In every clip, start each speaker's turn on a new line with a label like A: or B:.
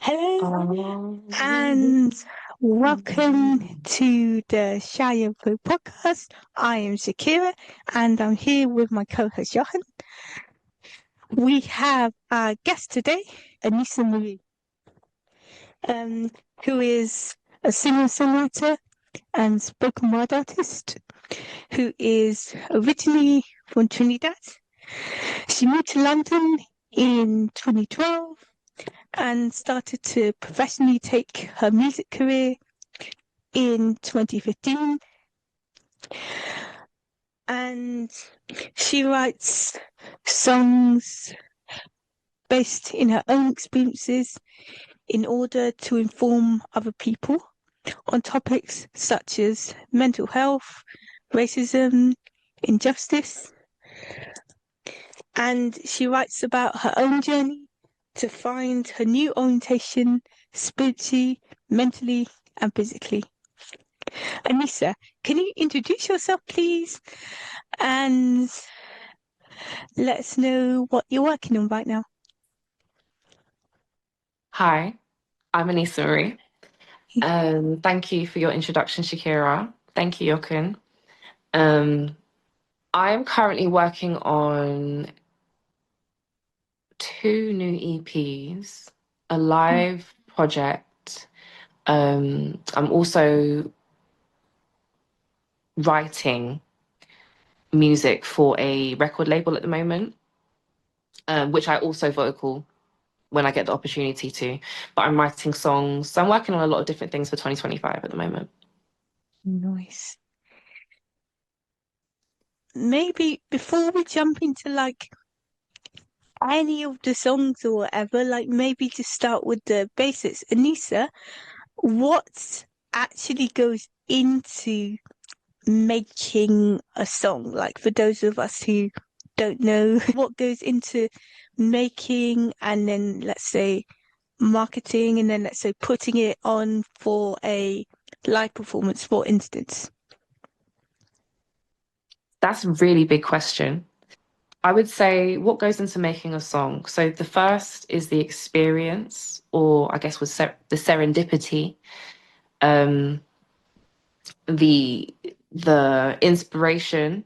A: Hello and welcome to the Shy Info podcast. I am Shakira and I'm here with my co-host Jochen. We have our guest today, Aneesa Marie, who is a singer-songwriter and spoken word artist who is originally from Trinidad. She moved to London in 2012 and started to professionally take her music career in 2015. And she writes songs based in her own experiences in order to inform other people on topics such as mental health, racism, injustice. And she writes about her own journey to find her new orientation spiritually, mentally, and physically. Aneesa, can you introduce yourself, please? And let us know what you're working on right now.
B: Hi, I'm Aneesa Marie. Thank you for your introduction, Shakira. Thank you, Jochen. I'm currently working on 2 new EPs, a live project. I'm also writing music for a record label at the moment, which I also vocal when I get the opportunity to. But I'm writing songs. So I'm working on a lot of different things for 2025 at the moment.
A: Nice. Maybe before we jump into any of the songs or whatever, maybe just start with the basics. Aneesa, what actually goes into making a song? Like for those of us who don't know, what goes into making and then let's say marketing and then let's say putting it on for a live performance, for instance?
B: That's a really big question. I would say what goes into making a song. So the first is the experience, or I guess was the serendipity, um, the inspiration,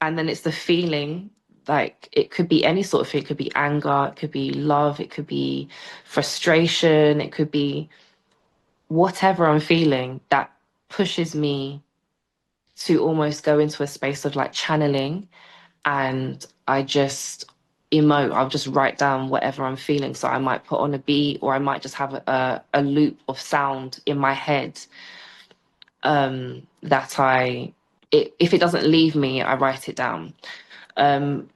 B: and then it's the feeling. Like it could be any sort of thing. It could be anger, it could be love, it could be frustration, it could be whatever I'm feeling that pushes me to almost go into a space of like channeling, and I just emote. I'll just write down whatever I'm feeling. So I might put on a beat, or I might just have a loop of sound in my head, that if it doesn't leave me, I write it down.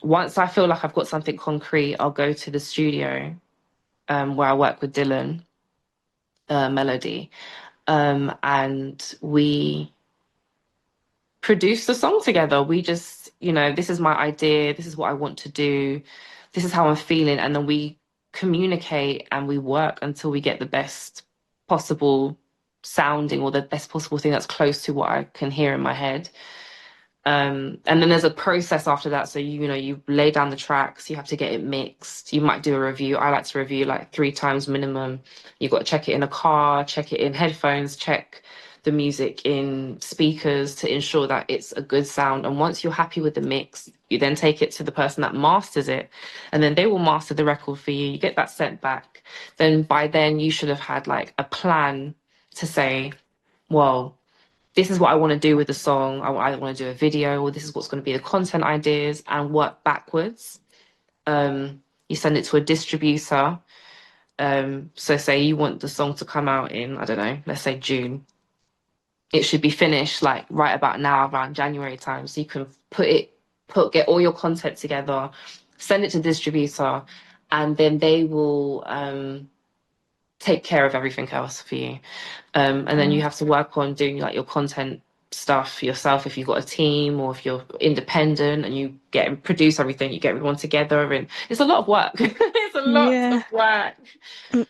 B: Once I feel like I've got something concrete, I'll go to the studio, where I work with Dylan, Melody, and we produce the song together. We just, this is my idea, this is what I want to do, this is how I'm feeling, and then we communicate and we work until we get the best possible sounding, or the best possible thing that's close to what I can hear in my head. And then there's a process after that. So you lay down the tracks, you have to get it mixed. You might do a review. I like to review like 3 times minimum. You've got to check it in a car, check it in headphones, check the music in speakers to ensure that it's a good sound. And once you're happy with the mix, you then take it to the person that masters it, and then they will master the record for you. You get that sent back. Then by then you should have had like a plan to say, well, this is what I want to do with the song. I want to do a video, or this is what's going to be the content ideas, and work backwards. You send it to a distributor. So say you want the song to come out in, I don't know, let's say June. It should be finished like right about now, around January time. So you can get all your content together, send it to the distributor, and then they will take care of everything else for you. And then you have to work on doing like your content stuff yourself if you've got a team, or if you're independent and you get and produce everything, you get everyone together, and it's a lot of work. It's a lot
A: Yeah.
B: of work.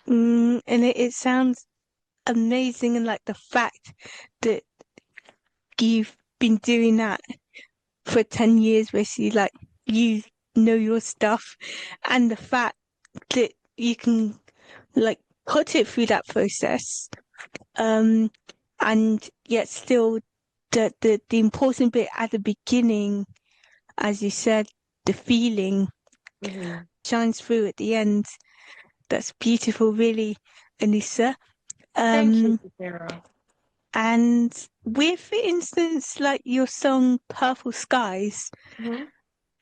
A: And it sounds amazing, and like the fact that you've been doing that for 10 years, basically, like you know your stuff, and the fact that you can like put it through that process. Um, and yet still the important bit at the beginning, as you said, the feeling
B: Mhm.
A: shines through at the end. That's beautiful, really, Aneesa.
B: Thank you,
A: Um,
B: Shakira.
A: and with, for instance, like your song Purple Skies,
B: Mhm.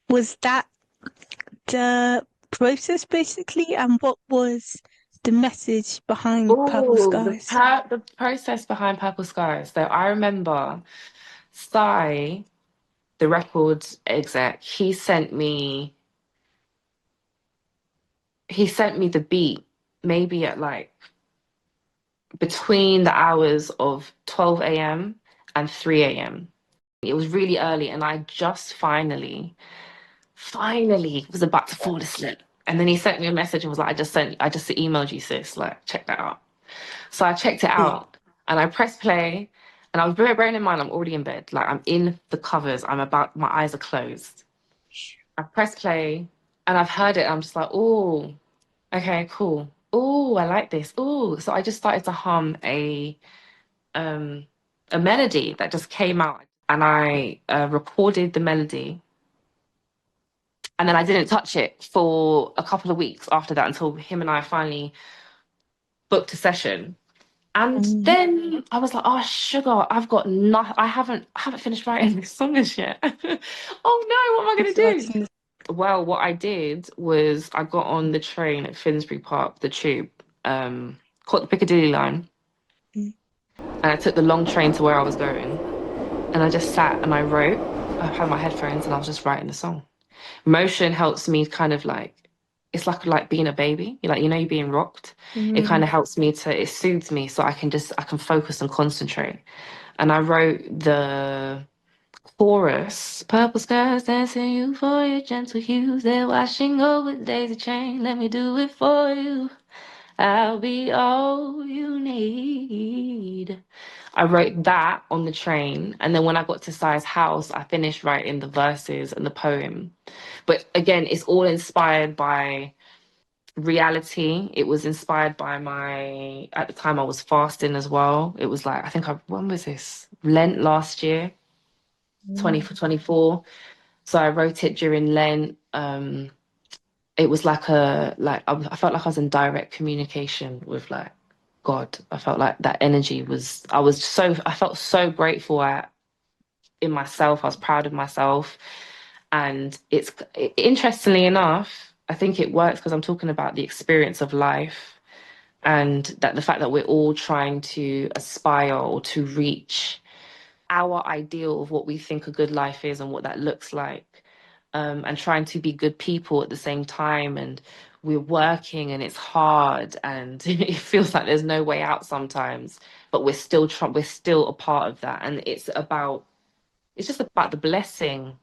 A: was that the process basically? And what was the message behind Purple
B: Oh,
A: Skies?
B: the process behind Purple Skies. So I remember Sai, the record exec, he sent me the beat maybe at like between the hours of 12 a.m. and 3 a.m. It was really early, and I just finally was about to fall asleep. And then he sent me a message and was like, I just emailed you, sis. Like, check that out. So I checked it
A: Yeah.
B: out and I pressed play. And I was bearing in mind, I'm already in bed. Like, I'm in the covers. My eyes are closed. I press play and I've heard it. I'm just like, oh, okay, cool. Oh, I like this. Oh, so I just started to hum um a melody that just came out, and I recorded the melody, and then I didn't touch it for a couple of weeks after that until him and I finally booked a session. And
A: Mm,
B: then I was like, oh sugar, I've got nothing. I haven't finished writing this song as yet. Oh no, what am I gonna
A: it's
B: do?
A: writing.
B: Well, what I did was I got on the train at Finsbury Park, the tube, caught the Piccadilly line,
A: Mm,
B: and I took the long train to where I was going. And I just sat and I wrote. I had my headphones and I was just writing the song. Motion helps me kind of like, it's like being a baby. You're being rocked. It kind
A: mm,
B: of helps me it soothes me so I can focus and concentrate. And I wrote the chorus. Purple skies dancing euphoria, gentle hues. They're washing over daisy chain. Let me do it for you. I'll be all you need. I wrote that on the train, and then when I got to Sai's house, I finished writing the verses and the poem. But again, it's all inspired by reality. It was inspired by at the time I was fasting as well. It was like, when was this? Lent last year, 20
A: mm.
B: for 24. So I wrote it during Lent. It was I felt like I was in direct communication with like God. I felt like that energy was, I felt so grateful in myself. I was proud of myself. And interestingly enough, I think it works because I'm talking about the experience of life, and that the fact that we're all trying to aspire or to reach our ideal of what we think a good life is and what that looks like, and trying to be good people at the same time. And we're working and it's hard and it feels like there's no way out sometimes, but we're still a part of that. And it's just about the blessing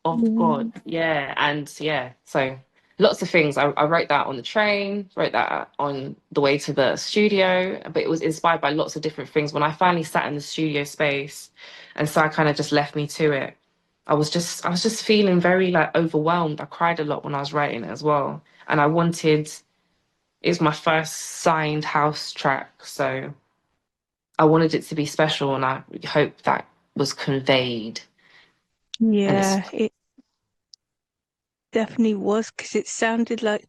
B: of God.
A: Mm.
B: Yeah. And yeah, so lots of things. I wrote that on the train, wrote that on the way to the studio, but it was inspired by lots of different things. When I finally sat in the studio space and so I kind of just left me to it, I was just feeling very like overwhelmed. I cried a lot when I was writing it as well. And it was my first signed house track. So I wanted it to be special, and I hope that was conveyed. And it's
A: Yeah, it definitely was because it sounded like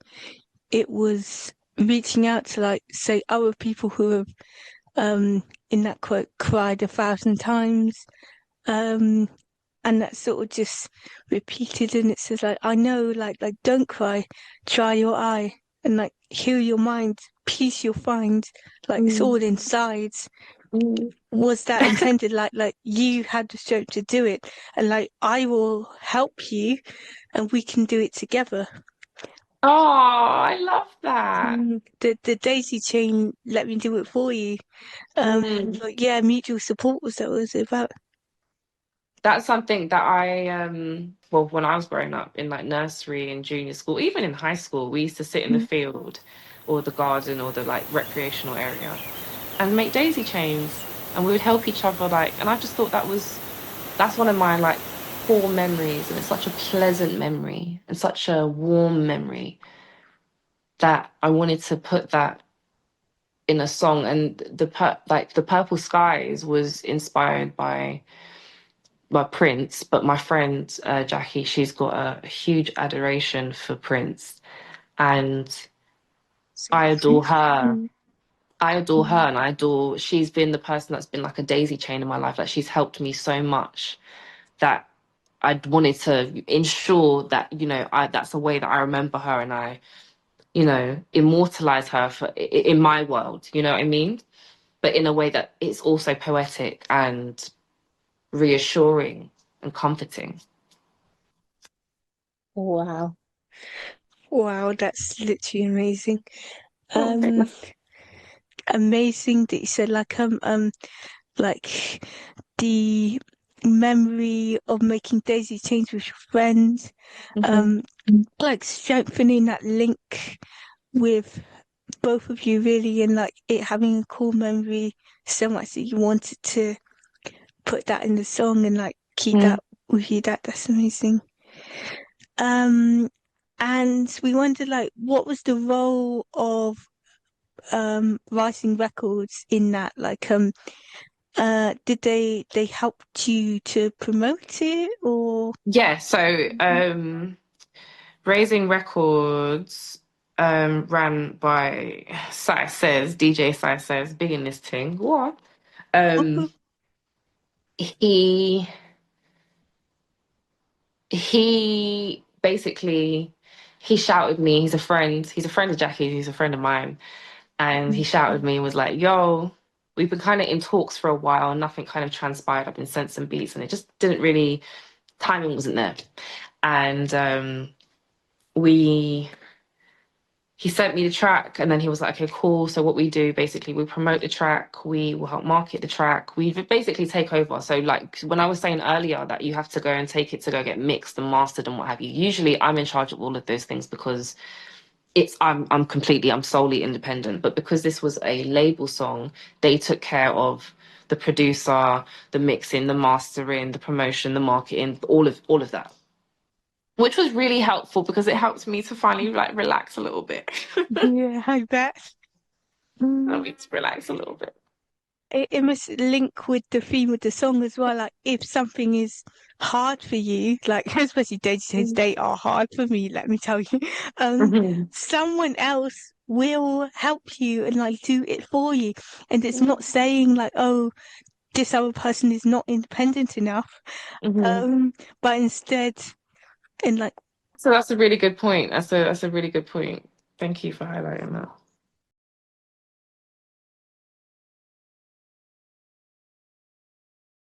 A: it was reaching out to like say other people who have in that quote cried 1,000 times. Um and that sort of just repeated and it says like I know like don't cry, dry your eye and like heal your mind, peace you'll find, like it's all
B: Mm,
A: inside.
B: mm.
A: Was that intended like you had the strength to do it and like I will help you and we can do it together.
B: Oh, I love that.
A: The daisy chain let me do it for you.
B: Mm.
A: Like yeah, mutual support was that what it was about.
B: That's something that well, when I was growing up in like nursery and junior school, even in high school, we used to sit in the
A: Mm.
B: field or the garden or the like recreational area and make daisy chains, and we would help each other. Like, and I just thought that's one of my like core memories, and it's such a pleasant memory and such a warm memory that I wanted to put that. in a song, and the Purple Skies was inspired by Prince, but my friend Jackie, she's got a huge adoration for Prince, and I adore her.
A: Mm,
B: I adore her,
A: mm,
B: and I adore. She's been the person that's been like a daisy chain in my life. Like she's helped me so much that I wanted to ensure that that's a way that I remember her, and I immortalize her in my world. You know what I mean? But in a way that it's also poetic and reassuring and comforting.
A: wow. Wow, that's literally amazing.
B: Oh,
A: Um, Amazing that you said like the memory of making daisy chains with your friends,
B: mhm.
A: um, like strengthening that link with both of you really, and like it having a cool memory so much that you wanted to put that in the song and like keep
B: Mm.
A: that with you. That's amazing. Um, and we wondered like what was the role of writing records in that? Like did they help you to promote it or
B: Yeah, so Raising Records ran by Sai Says, DJ Sai Says, big in this thing. What? Um he he basically he shouted me, he's a friend of Jackie's, he's a friend of mine, and he shouted me and was like, yo, we've been kind of in talks for a while, nothing kind of transpired. I've been sent some beats and it just didn't really, timing wasn't there. And we he sent me the track and then he was like, okay, cool. So what we do basically, we promote the track, we will help market the track, we basically take over. So like when I was saying earlier that you have to go and take it to go get mixed and mastered and what have you, usually I'm in charge of all of those things because I'm solely independent. But because this was a label song, they took care of the producer, the mixing, the mastering, the promotion, the marketing, all of that, which was really helpful because it helped me to finally like relax a little bit.
A: yeah, I bet.
B: I
A: Mm.
B: mean, to relax a little bit.
A: It must link with the theme of the song as well. Like if something is hard for you, like especially dating they are hard for me, let me tell you. Um,
B: Mhm.
A: Someone else will help you and like do it for you. And it's
B: Mhm.
A: not saying like, oh, this other person is not independent enough.
B: Mhm.
A: But instead and like
B: So that's a really good point. That's a really good point. Thank you for highlighting that.